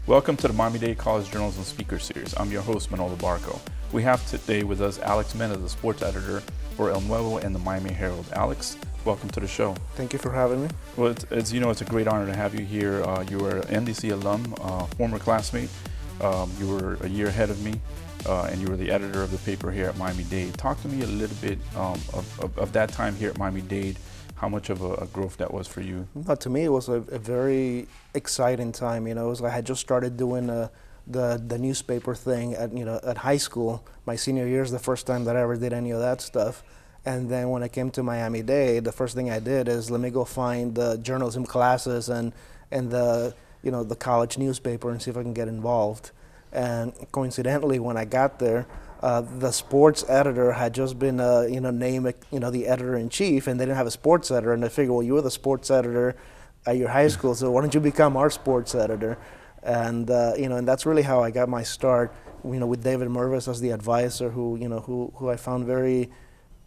Welcome to the Miami-Dade College Journalism Speaker Series. I'm your host, Manolo Barco. We have today with us Alex Mena, the sports editor for El Nuevo and the Miami Herald. Alex, welcome to the show. Thank you for having me. Well, it's a great honor to have you here. You were an MDC alum, former classmate. You were a year ahead of me, and you were the editor of the paper here at Miami-Dade. Talk to me a little bit of that time here at Miami-Dade. How much of a growth that was for you? Well, to me, it was a very exciting time. It was like I had just started doing the newspaper thing at high school. My senior year is the first time that I ever did any of that stuff. And then when I came to Miami-Dade, the first thing I did is let me go find the journalism classes and the college newspaper and see if I can get involved. And coincidentally, when I got there, the sports editor had just been named the editor-in-chief, and they didn't have a sports editor. And they figured, well, you were the sports editor at your high school, so why don't you become our sports editor? And and that's really how I got my start. With David Mervis as the advisor, who I found very,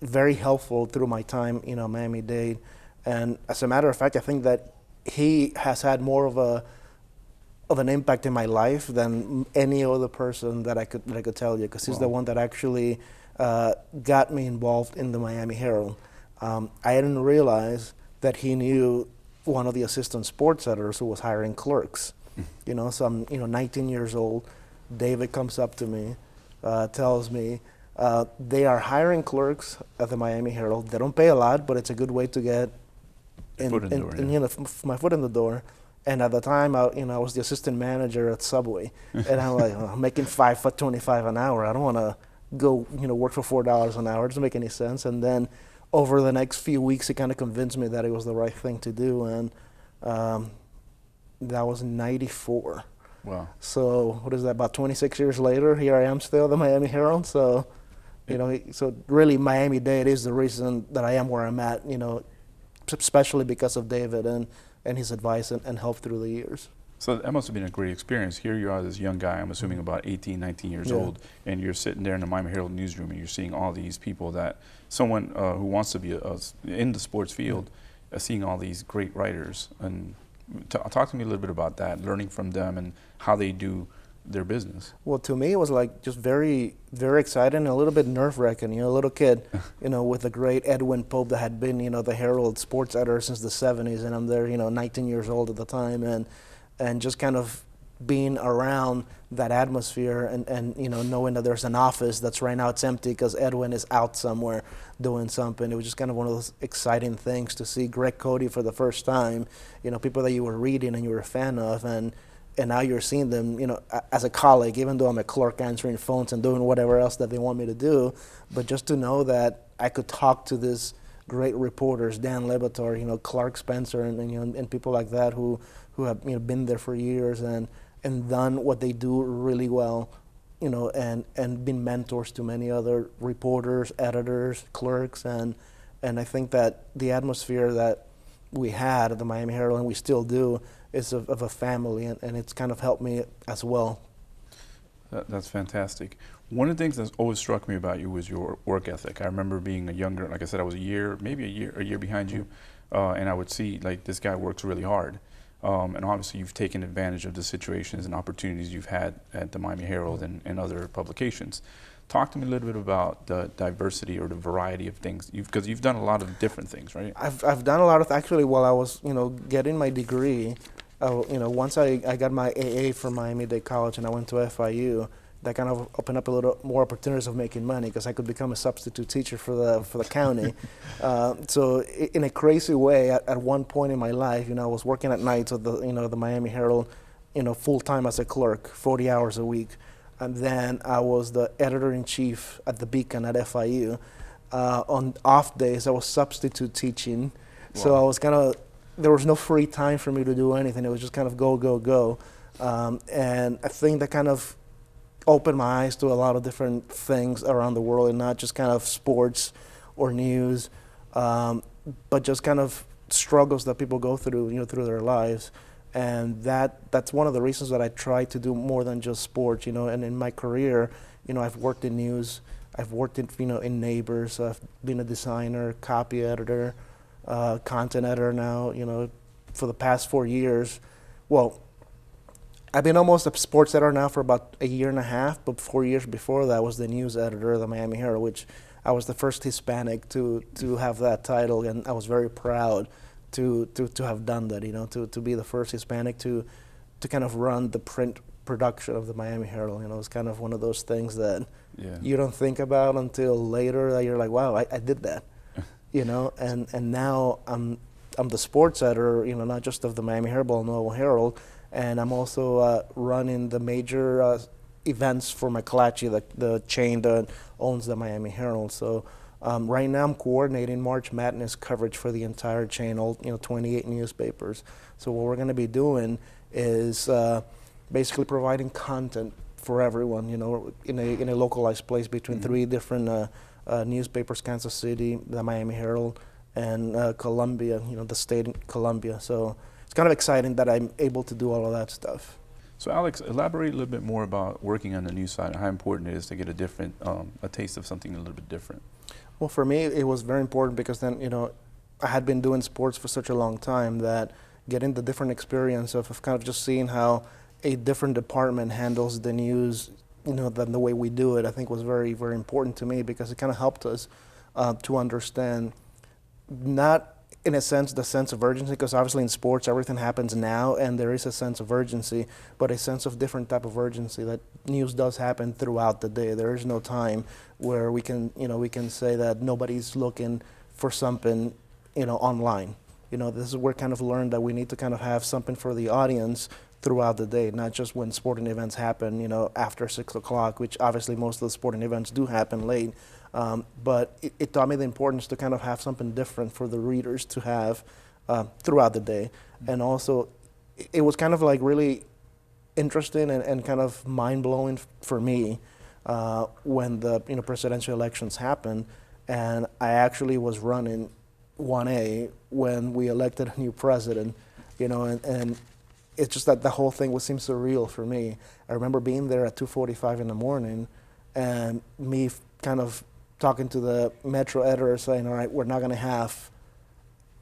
very helpful through my time, Miami-Dade. And as a matter of fact, I think that he has had more of an impact in my life than any other person that I could tell you, because he's the one that actually got me involved in the Miami Herald. I didn't realize that he knew one of the assistant sports editors who was hiring clerks. So I'm 19 years old. David comes up to me, tells me they are hiring clerks at the Miami Herald. They don't pay a lot, but it's a good way to get my foot in the door. And at the time, I was the assistant manager at Subway, and I'm like, I'm making $5.25 an hour. I don't want to go, work for $4 an hour. It doesn't make any sense. And then, over the next few weeks, he kind of convinced me that it was the right thing to do, and that was in '94. Wow. So what is that? About 26 years later, here I am still at the Miami Herald. So, so really, Miami-Dade is the reason that I am where I'm at. Especially because of David and his advice and help through the years. So that must have been a great experience. Here you are, this young guy, I'm assuming about 18, 19 years old, and you're sitting there in the Miami Herald newsroom and you're seeing all these people that someone who wants to be in the sports field, seeing all these great writers. And talk to me a little bit about that, learning from them and how they do their business. Well, to me, it was like just very, very exciting and a little bit nerve-wracking. A little kid, with the great Edwin Pope that had been, the Herald sports editor since the 70s, and I'm there, 19 years old at the time, and just kind of being around that atmosphere and knowing that there's an office that's right now it's empty because Edwin is out somewhere doing something. It was just kind of one of those exciting things to see Greg Cody for the first time, people that you were reading and you were a fan of, and now you're seeing them, as a colleague, even though I'm a clerk answering phones and doing whatever else that they want me to do. But just to know that I could talk to these great reporters, Dan Lebatar, Clark Spencer, and people like that who have been there for years and done what they do really well, and been mentors to many other reporters, editors, clerks, and I think that the atmosphere that we had at the Miami Herald, and we still do, is of a family, and it's kind of helped me as well. That's fantastic. One of the things that's always struck me about you was your work ethic. I remember being a younger, like I said, I was maybe a year behind you, and I would see like this guy works really hard. And obviously you've taken advantage of the situations and opportunities you've had at the Miami Herald and other publications. Talk to me a little bit about the diversity or the variety of things, because you've done a lot of different things, right? I've done a lot of, actually, while I was, getting my degree, once I got my AA from Miami-Dade College and I went to FIU, that kind of opened up a little more opportunities of making money because I could become a substitute teacher for the county. So in a crazy way, at one point in my life, I was working at nights at the Miami Herald, full time as a clerk, 40 hours a week. And then I was the editor-in-chief at the Beacon at FIU. On off days, I was substitute teaching. Wow. So I was there was no free time for me to do anything. It was just kind of go, go, go. And I think that kind of opened my eyes to a lot of different things around the world, and not just kind of sports or news, but just kind of struggles that people go through, through their lives. And that's one of the reasons that I try to do more than just sports, and in my career, I've worked in news, I've worked in, in Neighbors, I've been a designer, copy editor, content editor now, for the past 4 years. Well, I've been almost a sports editor now for about a year and a half, but 4 years before that I was the news editor of the Miami Herald, which I was the first Hispanic to have that title, and I was very proud to have done that, to be the first Hispanic to kind of run the print production of the Miami Herald. It's kind of one of those things that you don't think about until later, that you're like, wow, I did that. And now I'm the sports editor, not just of the Miami Herald, but Nuevo Herald, and I'm also running the major events for McClatchy, the chain that owns the Miami Herald. So right now I'm coordinating March Madness coverage for the entire chain, all 28 newspapers. So what we're going to be doing is basically providing content for everyone, in a localized place between three different newspapers: Kansas City, the Miami Herald, and Columbia, the state in Columbia. So it's kind of exciting that I'm able to do all of that stuff. So Alex, elaborate a little bit more about working on the news side and how important it is to get a different, a taste of something a little bit different. Well, for me, it was very important because then, I had been doing sports for such a long time that getting the different experience of kind of just seeing how a different department handles the news, than the way we do it, I think was very, very important to me, because it kind of helped us to understand, not in a sense, the sense of urgency, because obviously in sports everything happens now and there is a sense of urgency, but a sense of different type of urgency, that news does happen throughout the day. There is no time where we can say that nobody's looking for something, online. This is where kind of learned that we need to kind of have something for the audience throughout the day, not just when sporting events happen, after 6 o'clock, which obviously most of the sporting events do happen late. But it taught me the importance to kind of have something different for the readers to have throughout the day. And also, it was kind of like really interesting and kind of mind-blowing for me when the presidential elections happened. And I actually was running 1A when we elected a new president, and it's just that the whole thing seemed surreal for me. I remember being there at 2:45 in the morning and me kind of talking to the Metro editor saying, all right, we're not going to have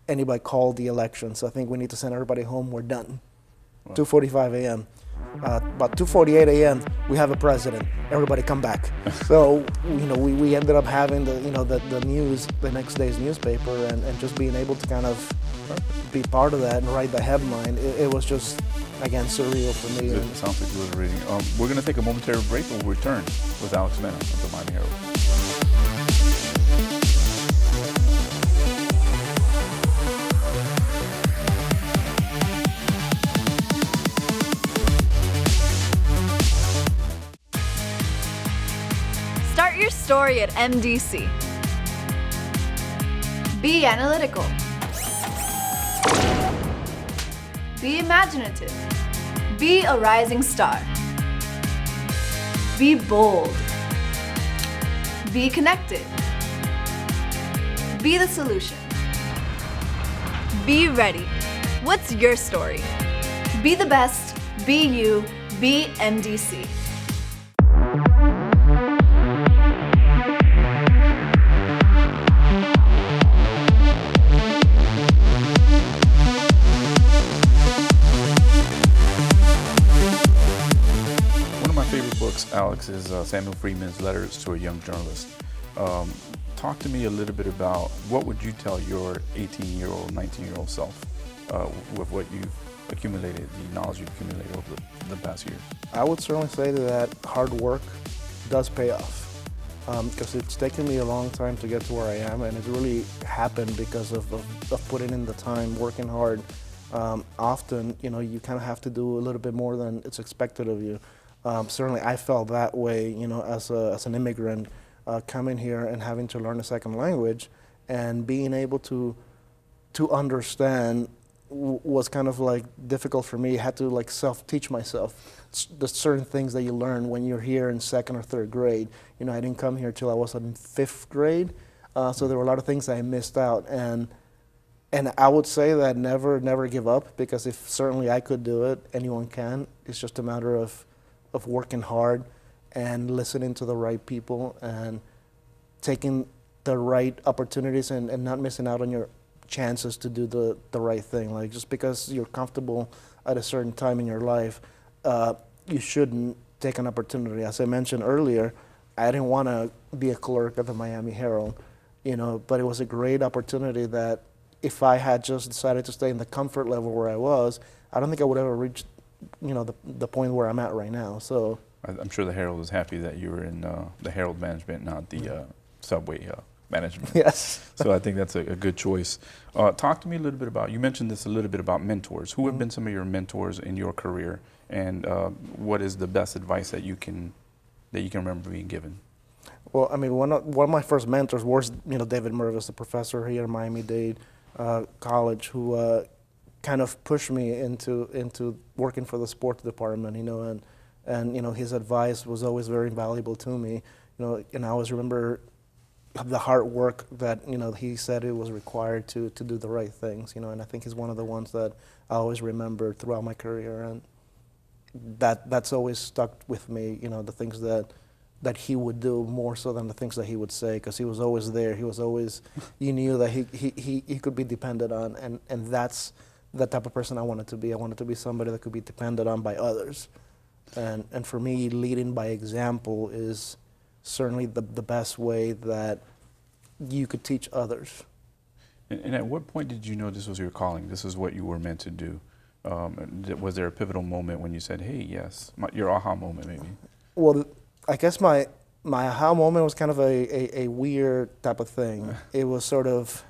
anybody call the election, so I think we need to send everybody home. We're done. Wow. 2:45 a.m. About 2:48 a.m. we have a president. Everybody come back. So we ended up having the news, the next day's newspaper, and just being able to kind of be part of that and write the headline. It was just, again, surreal for me. It sounds like good reading. We're going to take a momentary break and we'll return with Alex Mena of the Miami Herald. Start your story at MDC. Be analytical. Be imaginative. Be a rising star. Be bold. Be connected. Be the solution. Be ready. What's your story? Be the best. Be you. Be MDC. Alex, is Samuel Friedman's Letters to a Young Journalist. Talk to me a little bit about what would you tell your 18-year-old, 19-year-old self with what you've accumulated, the knowledge you've accumulated over the past years? I would certainly say that hard work does pay off, because it's taken me a long time to get to where I am, and it really happened because of putting in the time, working hard. Often, you kind of have to do a little bit more than it's expected of you. Certainly, I felt that way, as an immigrant coming here and having to learn a second language, and being able to understand was kind of like difficult for me. I had to like self-teach myself the certain things that you learn when you're here in second or third grade. I didn't come here till I was in fifth grade, so there were a lot of things I missed out, and I would say that never give up, because if certainly I could do it, anyone can. It's just a matter of working hard and listening to the right people and taking the right opportunities and not missing out on your chances to do the right thing. Like, just because you're comfortable at a certain time in your life you shouldn't take an opportunity. As I mentioned earlier, I didn't want to be a clerk at the Miami Herald, but it was a great opportunity that if I had just decided to stay in the comfort level where I was, I don't think I would ever reach, the point where I'm at right now. So I'm sure the Herald is happy that you were in the Herald management, not the Subway management. yes. So I think that's a good choice. Talk to me a little bit about, you mentioned this a little bit about mentors. Who have been some of your mentors in your career, and what is the best advice that you can remember being given? Well, I mean, one of my first mentors was, David Mervis, the professor here at Miami-Dade College, who kind of pushed me into working for the sports department, and his advice was always very valuable to me, and I always remember the hard work that, he said it was required to do the right things, and I think he's one of the ones that I always remember throughout my career, and that's always stuck with me, the things that he would do more so than the things that he would say, because he was always there. He was always, you knew that he could be depended on, and that's the type of person I wanted to be. I wanted to be somebody that could be depended on by others. And for me, leading by example is certainly the best way that you could teach others. And at what point did you know this was your calling? This is what you were meant to do? Was there a pivotal moment when you said, hey, yes, your aha moment maybe? Well, I guess my aha moment was kind of a weird type of thing. It was sort of,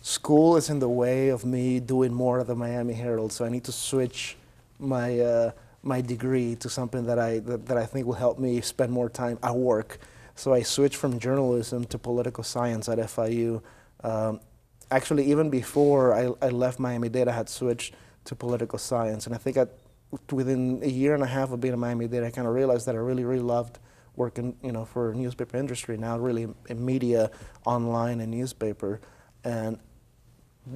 school is in the way of me doing more of the Miami Herald, so I need to switch my degree to something that I think will help me spend more time at work. So I switched from journalism to political science at FIU. Actually, even before I left Miami-Dade, I had switched to political science, and I think within a year and a half of being at Miami-Dade, I kind of realized that I really, really loved working, for newspaper industry now, really in media, online and newspaper. And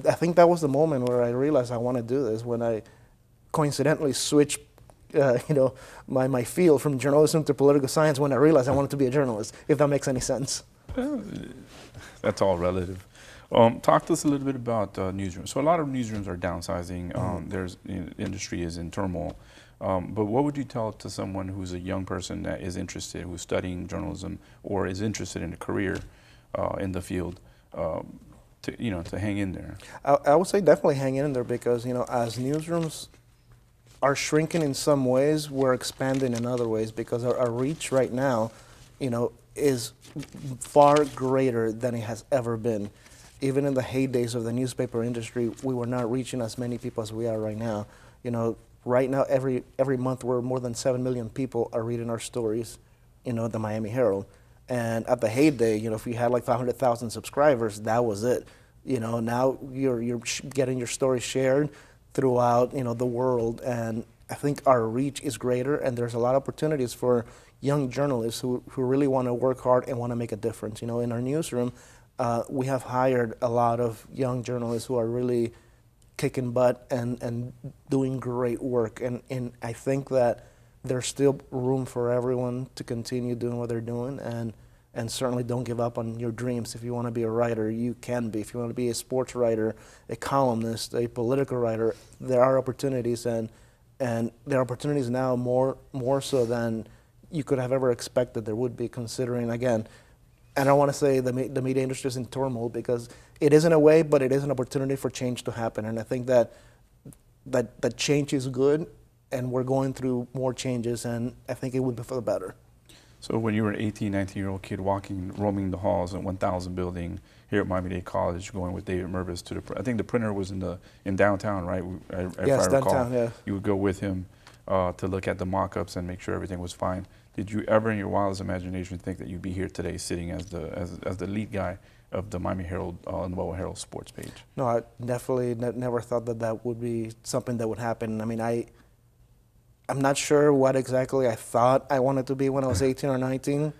I think that was the moment where I realized I want to do this, when I coincidentally switched, my field from journalism to political science, when I realized I wanted to be a journalist, if that makes any sense. That's all relative. Talk to us a little bit about newsrooms. So a lot of newsrooms are downsizing. Industry is in turmoil. But what would you tell to someone who's a young person that is interested, who's studying journalism or is interested in a career in the field, to hang in there? I would say definitely hang in there, because as newsrooms are shrinking in some ways, we're expanding in other ways, because our reach right now, is far greater than it has ever been. Even in the heydays of the newspaper industry, we were not reaching as many people as we are right now. Right now, every month, we're more than 7 million people are reading our stories, at the Miami Herald. And at the heyday, if you had like 500,000 subscribers, that was it. Now you're getting your story shared throughout, the world. And I think our reach is greater, and there's a lot of opportunities for young journalists who really want to work hard and want to make a difference. In our newsroom, we have hired a lot of young journalists who are really kicking butt and doing great work. And I think that there's still room for everyone to continue doing what they're doing, and certainly don't give up on your dreams. If you want to be a writer, you can be. If you want to be a sports writer, a columnist, a political writer, there are opportunities, and there are opportunities now more so than you could have ever expected there would be, considering, again, and I don't want to say the media industry is in turmoil, because it is in a way, but it is an opportunity for change to happen. And I think that change is good, and we're going through more changes, and I think it would be for the better. So when you were an 18, 19-year-old kid roaming the halls in 1000 building here at Miami-Dade College, going with David Mervis to I think the printer was in downtown, right? Yes, downtown, yeah. You would go with him to look at the mock-ups and make sure everything was fine. Did you ever in your wildest imagination think that you'd be here today sitting as the lead guy of the Miami Herald and the Mobile Herald sports page? No, I definitely never thought that would be something that would happen. I mean, I'm not sure what exactly I thought I wanted to be when I was 18 or 19.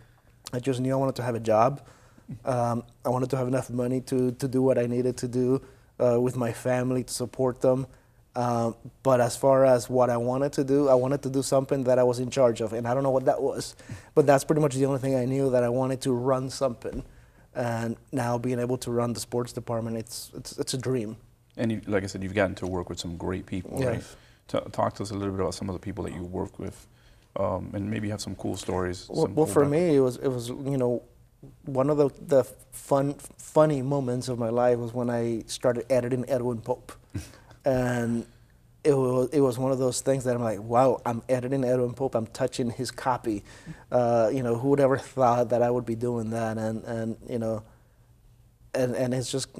I just knew I wanted to have a job. I wanted to have enough money to do what I needed to do with my family, to support them. But as far as what I wanted to do something that I was in charge of, and I don't know what that was. But that's pretty much the only thing I knew, that I wanted to run something. And now being able to run the sports department, it's a dream. And like I said, you've gotten to work with some great people, yes. right? talk to us a little bit about some of the people that you work with, and maybe have some cool stories. Well, for me, it was one of the funny moments of my life was when I started editing Edwin Pope, and it was one of those things that I'm like, wow, I'm editing Edwin Pope, I'm touching his copy. Who would ever thought that I would be doing that? And it's just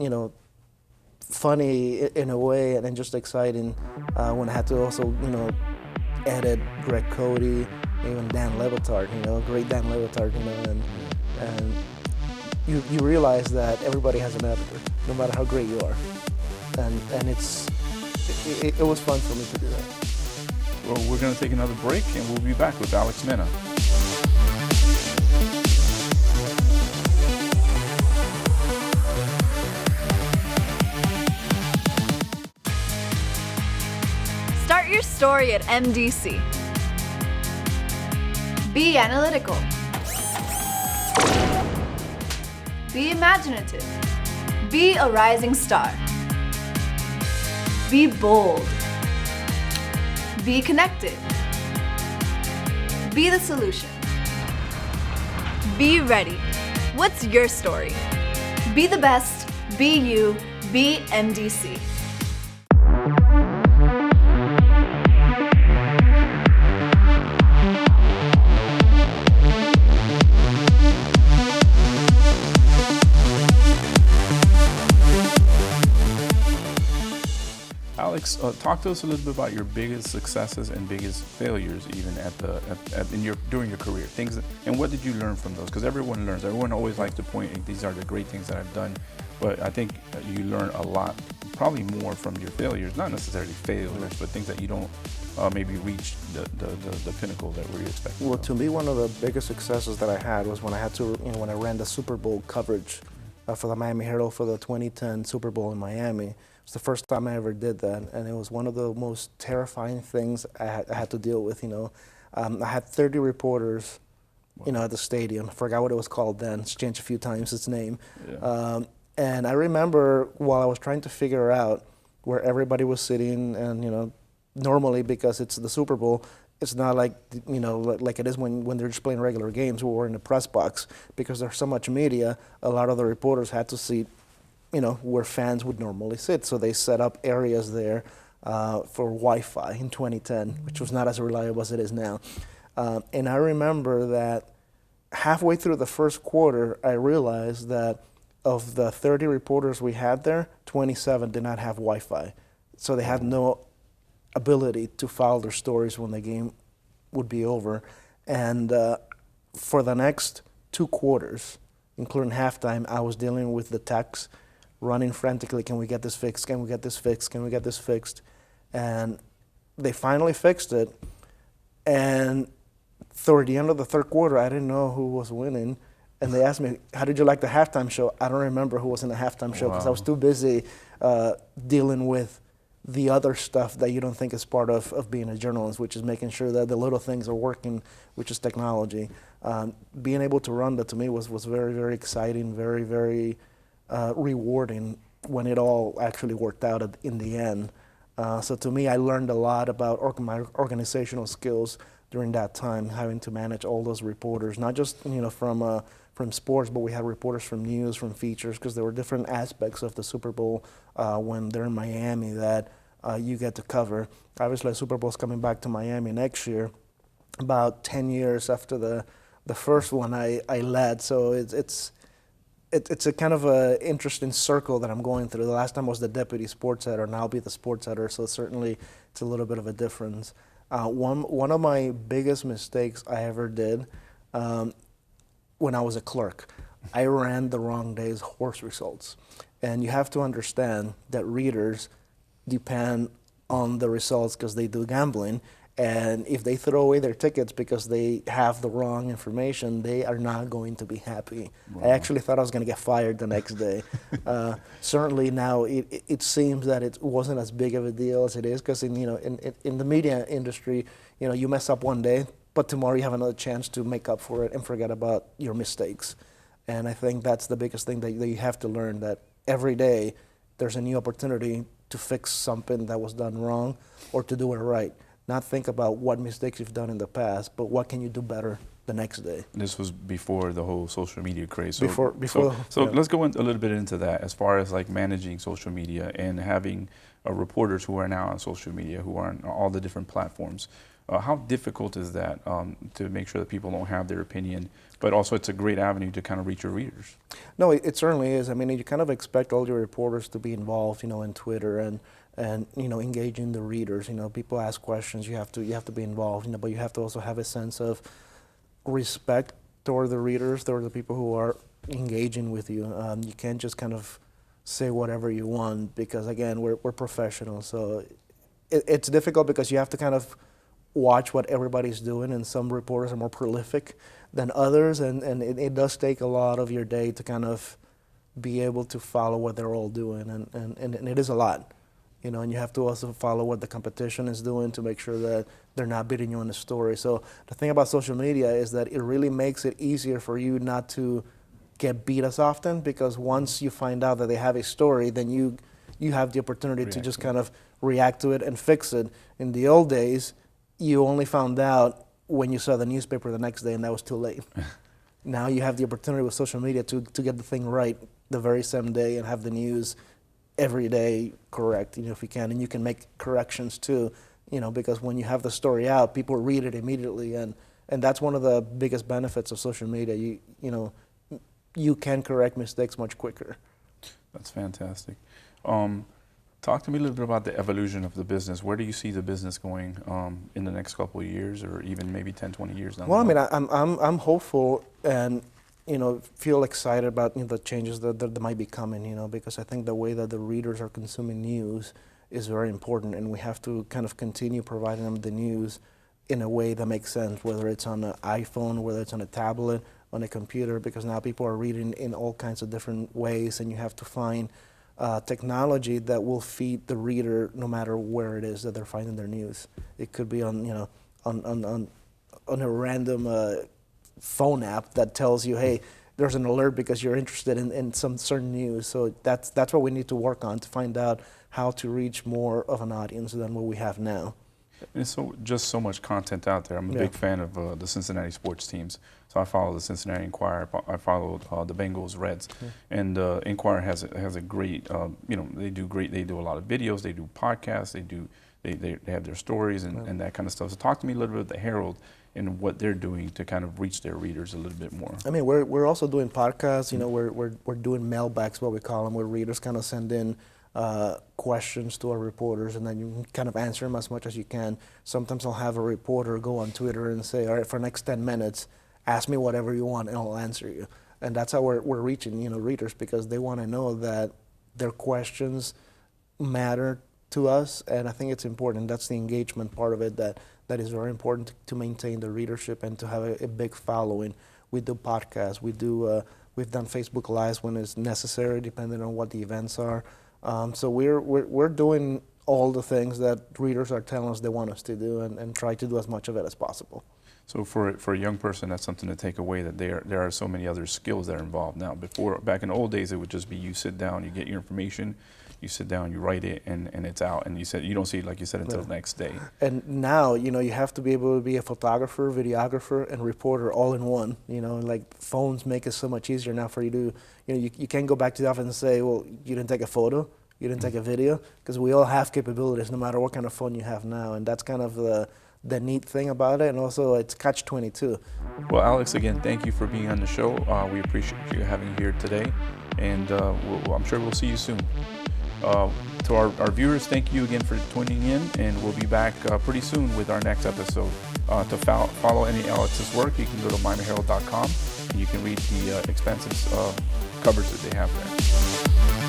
funny in a way, and just exciting when I had to also edit Greg Cody, even Dan Levitard, great Dan Levitard, and you realize that everybody has an editor, no matter how great you are, and it was fun for me to do that. Well, we're going to take another break, and we'll be back with Alex Mena. Start your story at MDC. Be analytical. Be imaginative. Be a rising star. Be bold. Be connected. Be the solution. Be ready. What's your story? Be the best. Be you. Be MDC. Alex, talk to us a little bit about your biggest successes and biggest failures, even during your career. And what did you learn from those? Because everyone learns. Everyone always likes to point, these are the great things that I've done. But I think you learn a lot, probably more from your failures. Not necessarily failures, but things that you don't maybe reach the pinnacle that we expect. Well, to me, one of the biggest successes that I had was when I had to, when I ran the Super Bowl coverage for the Miami Herald for the 2010 Super Bowl in Miami. It's the first time I ever did that, and it was one of the most terrifying things I had to deal with. I had 30 reporters, at the stadium. I forgot what it was called then. It's changed a few times its name. Yeah. And I remember while I was trying to figure out where everybody was sitting, and normally because it's the Super Bowl, it's not like like it is when they're just playing regular games. We're in the press box because there's so much media. A lot of the reporters had to see where fans would normally sit. So they set up areas there for Wi-Fi in 2010, which was not as reliable as it is now. And I remember that halfway through the first quarter, I realized that of the 30 reporters we had there, 27 did not have Wi-Fi. So they had no ability to follow their stories when the game would be over. And for the next 2 quarters, including halftime, I was dealing with the techs, running frantically, can we get this fixed, can we get this fixed, can we get this fixed? And they finally fixed it. And toward the end of the third quarter, I didn't know who was winning. And they asked me, how did you like the halftime show? I don't remember who was in the halftime show because I was too busy dealing with the other stuff that you don't think is part of being a journalist, which is making sure that the little things are working, which is technology. Being able to run that to me was very, very exciting, very, very rewarding when it all actually worked out in the end. So to me, I learned a lot about my organizational skills during that time, having to manage all those reporters, not just from sports, but we had reporters from news, from features, because there were different aspects of the Super Bowl when they're in Miami that you get to cover. Obviously, the Super Bowl's coming back to Miami next year, about 10 years after the first one I led. So it's a kind of a interesting circle that I'm going through. The last time I was the deputy sports editor, now I'll be the sports editor, so certainly it's a little bit of a difference. One of my biggest mistakes I ever did when I was a clerk, I ran the wrong day's horse results. And you have to understand that readers depend on the results because they do gambling. And if they throw away their tickets because they have the wrong information, they are not going to be happy. Wow. I actually thought I was going to get fired the next day. Certainly now it seems that it wasn't as big of a deal as it is because in the media industry, you mess up one day, but tomorrow you have another chance to make up for it and forget about your mistakes. And I think that's the biggest thing that you have to learn, that every day there's a new opportunity to fix something that was done wrong or to do it right. Not think about what mistakes you've done in the past, but what can you do better the next day. This was before the whole social media craze. So, Before. So Yeah. let's go in a little bit into that as far as like managing social media and having reporters who are now on social media, who are on all the different platforms. How difficult is that to make sure that people don't have their opinion, but also it's a great avenue to kind of reach your readers? No, it certainly is. I mean, you kind of expect all your reporters to be involved, in Twitter and engaging the readers. People ask questions, you have to be involved, but you have to also have a sense of respect toward the readers, toward the people who are engaging with you. You can't just kind of say whatever you want because, again, we're professionals. So it's difficult because you have to kind of watch what everybody's doing, and some reporters are more prolific than others, and it does take a lot of your day to kind of be able to follow what they're all doing, and it is a lot. And you have to also follow what the competition is doing to make sure that they're not beating you on the story. So the thing about social media is that it really makes it easier for you not to get beat as often, because once you find out that they have a story, then you have the opportunity to just kind of react to it and fix it. In the old days, you only found out when you saw the newspaper the next day, and that was too late. Now you have the opportunity with social media to get the thing right the very same day and have the news every day correct, if you can, and you can make corrections too, because when you have the story out, people read it immediately, and that's one of the biggest benefits of social media. You can correct mistakes much quicker. That's fantastic. Talk to me a little bit about the evolution of the business. Where do you see the business going in the next couple of years, or even maybe 10, 20 years down the road? Well, I mean, I'm hopeful and feel excited about the changes that might be coming. Because I think the way that the readers are consuming news is very important, and we have to kind of continue providing them the news in a way that makes sense, whether it's on an iPhone, whether it's on a tablet, on a computer, because now people are reading in all kinds of different ways, and you have to find technology that will feed the reader no matter where it is that they're finding their news. It could be on a random phone app that tells you, hey, there's an alert because you're interested in some certain news. So that's what we need to work on to find out how to reach more of an audience than what we have now. There's just so much content out there. I'm a big fan of the Cincinnati sports teams. So I follow the Cincinnati Enquirer. I follow the Bengals, Reds, and Enquirer has a great. They do great. They do a lot of videos. They do podcasts. They have their stories and that kind of stuff. So talk to me a little bit about the Herald and what they're doing to kind of reach their readers a little bit more. I mean, we're also doing podcasts. We're doing mailbacks, what we call them, where readers kind of send in questions to our reporters, and then you can kind of answer them as much as you can. Sometimes I'll have a reporter go on Twitter and say, all right, for the next 10 minutes, ask me whatever you want and I'll answer you. And that's how we're reaching, readers, because they want to know that their questions matter to us, and I think it's important. That's the engagement part of it that is very important to maintain the readership and to have a big following. We do podcasts, we've done Facebook Lives when it's necessary, depending on what the events are. So we're doing all the things that readers are telling us they want us to do, and try to do as much of it as possible. So for a young person, that's something to take away, that there are so many other skills that are involved now. Back in the old days, it would just be you sit down, you get your information, you sit down, you write it, and it's out. And you don't see it, like you said, until the next day. And now, you have to be able to be a photographer, videographer, and reporter all in one. Like phones make it so much easier now for you to, you can't go back to the office and say, well, you didn't take a photo, you didn't take a video, because we all have capabilities no matter what kind of phone you have now. And that's kind of the neat thing about it, and also it's catch-22. Well, Alex, again, thank you for being on the show. We appreciate you having you here today, and I'm sure we'll see you soon. To our viewers, thank you again for tuning in, and we'll be back pretty soon with our next episode. To follow any Alex's work, you can go to MiamiHerald.com, and you can read the extensive coverage that they have there.